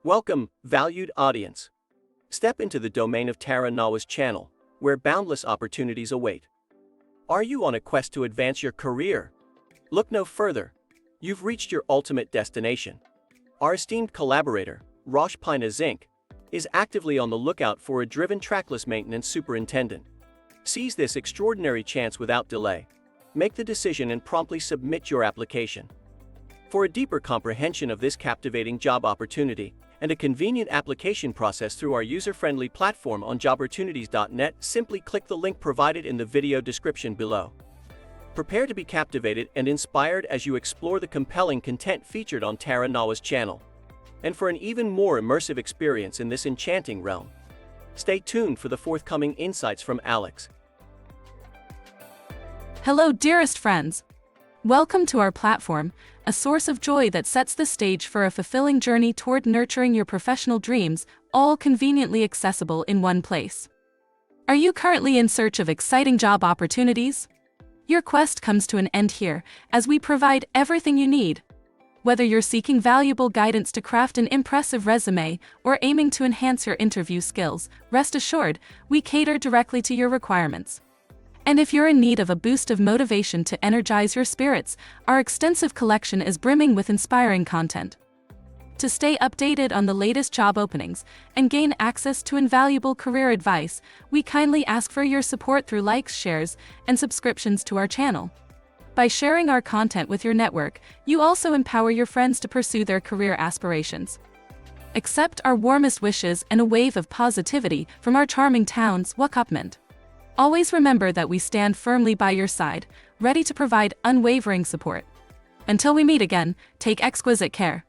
Welcome, valued audience. Step into the domain of Tara Nawa's channel, where boundless opportunities await. Are you on a quest to advance your career? Look no further. You've reached your ultimate destination. Our esteemed collaborator, Rosh Pinah Zinc, is actively on the lookout for a driven trackless maintenance superintendent. Seize this extraordinary chance without delay. Make the decision and promptly submit your application. For a deeper comprehension of this captivating job opportunity and a convenient application process through our user-friendly platform on jobopportunities.net, simply click the link provided in the video description below. Prepare to be captivated and inspired as you explore the compelling content featured on Tara Nawa's channel. And for an even more immersive experience in this enchanting realm, stay tuned for the forthcoming insights from Alex. Hello, dearest friends. Welcome to our platform, a source of joy that sets the stage for a fulfilling journey toward nurturing your professional dreams, all conveniently accessible in one place. Are you currently in search of exciting job opportunities? Your quest comes to an end here, as we provide everything you need. Whether you're seeking valuable guidance to craft an impressive resume or aiming to enhance your interview skills, rest assured, we cater directly to your requirements. And if you're in need of a boost of motivation to energize your spirits, our extensive collection is brimming with inspiring content. To stay updated on the latest job openings and gain access to invaluable career advice, we kindly ask for your support through likes, shares, and subscriptions to our channel. By sharing our content with your network, you also empower your friends to pursue their career aspirations. Accept our warmest wishes and a wave of positivity from our charming town's Wakapment. Always remember that we stand firmly by your side, ready to provide unwavering support. Until we meet again, take exquisite care.